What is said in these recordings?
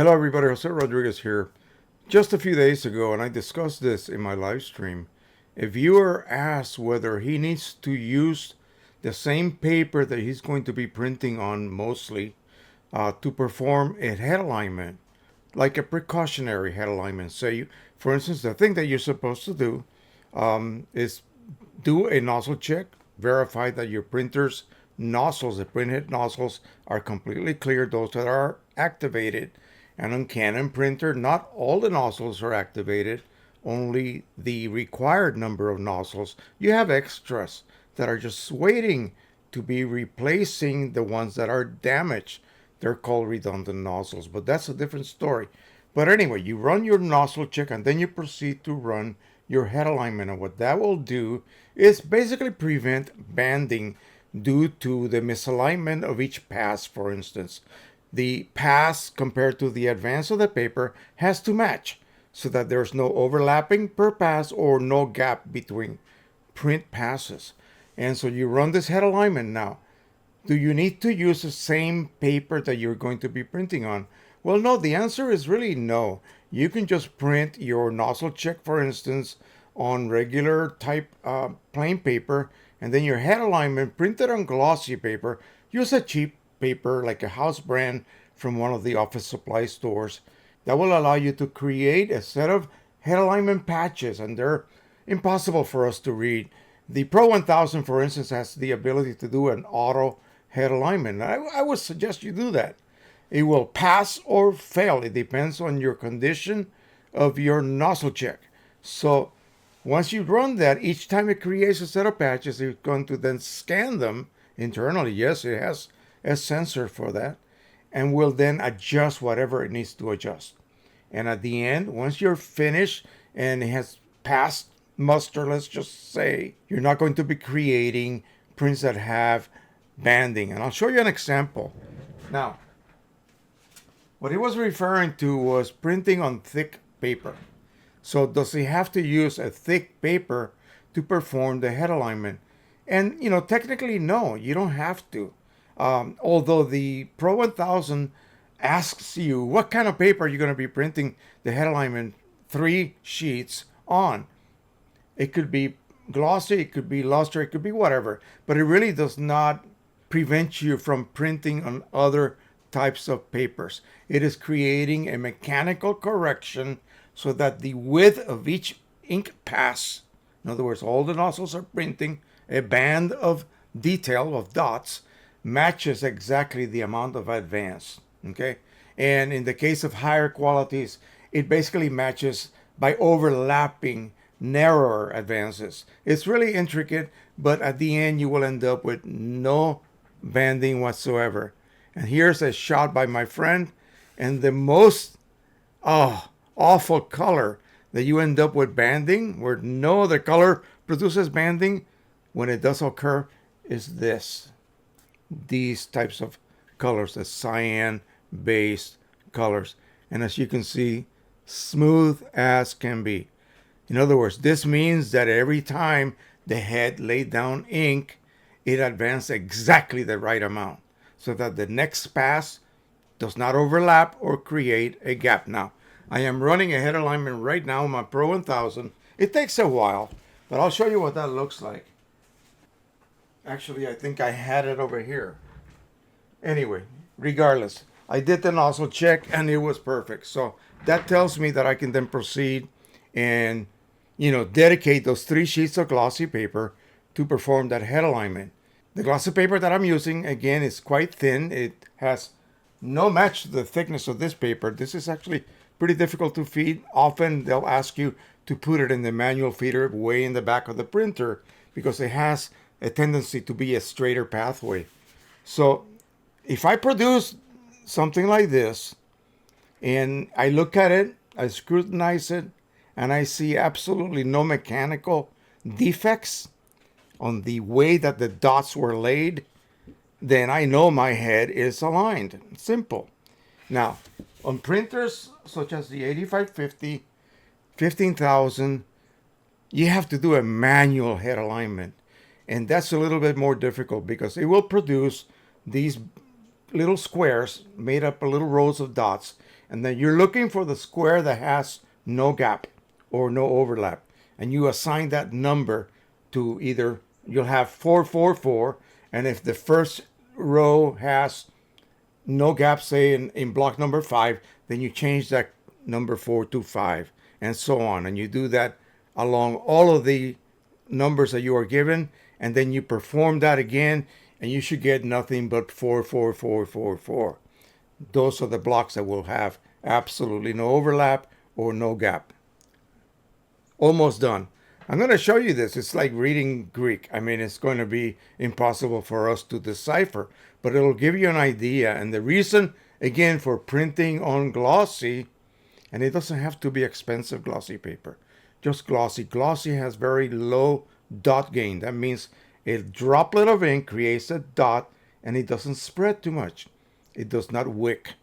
Hello everybody, Jose Rodriguez here. Just a few days ago, and I discussed this in my live stream, a viewer asked whether he needs to use the same paper that he's going to be printing on mostly to perform a head alignment, like a precautionary head alignment. Say, for instance, the thing that you're supposed to do is do a nozzle check, verify that your printer's nozzles, the printhead nozzles, are completely clear, those that are activated. And on Canon printer, not all the nozzles are activated, only the required number of nozzles. You have extras that are just waiting to be replacing the ones that are damaged. They're called redundant nozzles, but that's a different story. But anyway, you run your nozzle check and then you proceed to run your head alignment. And what that will do is basically prevent banding due to the misalignment of each pass, for instance. The pass compared to the advance of the paper has to match so that there's no overlapping per pass or no gap between print passes. And so you run this head alignment now. Do you need to use the same paper that you're going to be printing on? Well, no, the answer is really no. You can just print your nozzle check, for instance, on regular type plain paper, and then your head alignment printed on glossy paper. Use a cheap paper like a house brand from one of the office supply stores that will allow you to create a set of head alignment patches, and they're impossible for us to read. The Pro-1000, for instance, has the ability to do an auto head alignment. I would suggest you do that. It will pass or fail. It depends on your condition of your nozzle check. So once you run that, each time it creates a set of patches, it's going to then scan them internally. Yes, it has a sensor for that, and will then adjust whatever it needs to adjust. And at the end, once you're finished and it has passed muster, let's just say, you're not going to be creating prints that have banding. And I'll show you an example. Now, what he was referring to was printing on thick paper. So does he have to use a thick paper to perform the head alignment? And, technically, no, you don't have to. Although the Pro-1000 asks you what kind of paper you're going to be printing the head alignment 3 sheets on. It could be glossy, it could be luster, it could be whatever, but it really does not prevent you from printing on other types of papers. It is creating a mechanical correction so that the width of each ink pass, in other words, all the nozzles are printing a band of detail of dots, matches exactly the amount of advance. Okay, and in the case of higher qualities, it basically matches by overlapping narrower advances. It's really intricate, but at the end you will end up with no banding whatsoever. And here's a shot by my friend, and the most awful color that you end up with banding, where no other color produces banding, when it does occur, is these types of colors, the cyan-based colors. And as you can see, smooth as can be. In other words, this means that every time the head laid down ink, it advanced exactly the right amount so that the next pass does not overlap or create a gap. Now, I am running a head alignment right now on my Pro-1000. It takes a while, but I'll show you what that looks like. Actually, I think I had it over here. Anyway, regardless, I did the nozzle check and it was perfect. So that tells me that I can then proceed and, dedicate those 3 sheets of glossy paper to perform that head alignment. The glossy paper that I'm using, again, is quite thin. It has no match to the thickness of this paper. This is actually pretty difficult to feed. Often they'll ask you to put it in the manual feeder way in the back of the printer because it has a tendency to be a straighter pathway. So if I produce something like this and I look at it, I scrutinize it, and I see absolutely no mechanical defects on the way that the dots were laid, then I know my head is aligned. Simple. Now, on printers such as the 8550, 15000, you have to do a manual head alignment. And that's a little bit more difficult because it will produce these little squares made up of little rows of dots. And then you're looking for the square that has no gap or no overlap. And you assign that number to either, you'll have 444, and if the first row has no gap, say in block number 5, then you change that number 4 to 5, and so on. And you do that along all of the numbers that you are given, and then you perform that again, and you should get nothing but 4, 4, 4, 4, 4. Those are the blocks that will have absolutely no overlap or no gap. Almost done. I'm going to show you this. It's like reading Greek. I mean, it's going to be impossible for us to decipher, but it'll give you an idea. And the reason, again, for printing on glossy, and it doesn't have to be expensive glossy paper, just glossy. Glossy has very low dot gain. That means a droplet of ink creates a dot, and it doesn't spread too much. It does not wick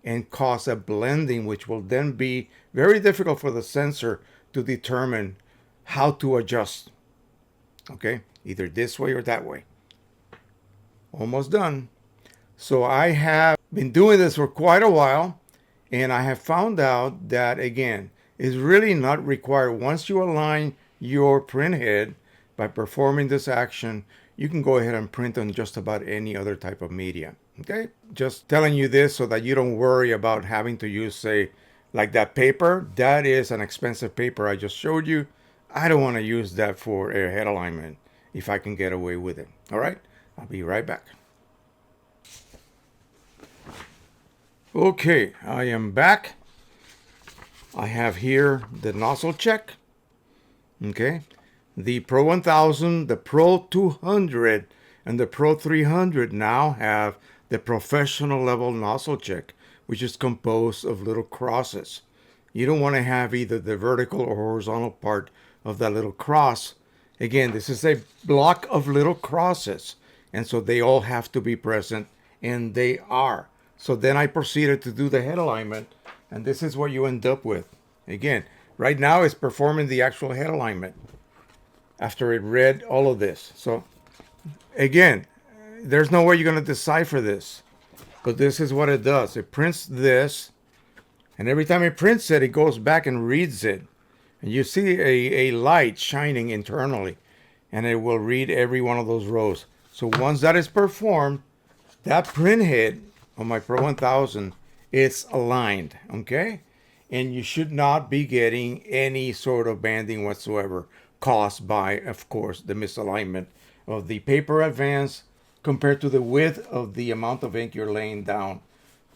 and cause a blending, which will then be very difficult for the sensor to determine how to adjust. Okay, either this way or that way. Almost done. So I have been doing this for quite a while, and I have found out that, again, it's really not required. Once you align your print head by performing this action, you can go ahead and print on just about any other type of media. Okay, just telling you this so that you don't worry about having to use, say, like that paper. That is an expensive paper I just showed you. I don't want to use that for a head alignment if I can get away with it. All right, I'll be right back. Okay, I am back. I have here the nozzle check. Okay, the Pro 1000, the Pro 200, and the Pro 300 now have the professional level nozzle check, which is composed of little crosses. You don't want to have either the vertical or horizontal part of that little cross. Again, this is a block of little crosses, and so they all have to be present, and they are. So then I proceeded to do the head alignment, and this is what you end up with. Again, right now it's performing the actual head alignment after it read all of this. So again, there's no way you're going to decipher this, but this is what it does. It prints this, and every time it prints it, it goes back and reads it. And you see a light shining internally, and it will read every one of those rows. So once that is performed, that print head on my Pro 1000, it's aligned, okay? And you should not be getting any sort of banding whatsoever caused by, of course, the misalignment of the paper advance compared to the width of the amount of ink you're laying down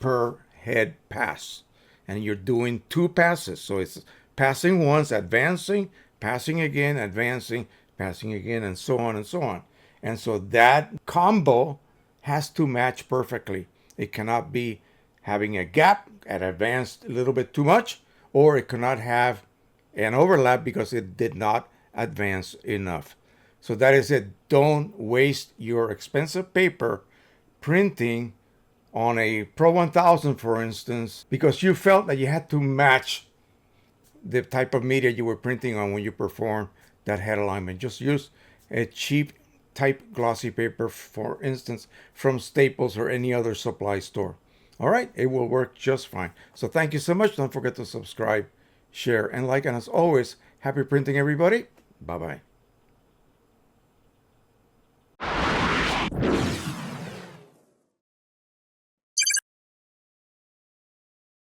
per head pass. And you're doing 2 passes, so it's passing once, advancing, passing again, advancing, passing again, and so on and so on. And so that combo has to match perfectly. It cannot be having a gap at advanced a little bit too much, or it cannot have an overlap because it did not advance enough. So that is it. Don't waste your expensive paper printing on a Pro 1000, for instance, because you felt that you had to match the type of media you were printing on when you perform that head alignment. Just use a cheap type glossy paper, for instance, from Staples or any other supply store. All right, it will work just fine. So thank you so much. Don't forget to subscribe, share, and like. And as always, happy printing, everybody. Bye-bye.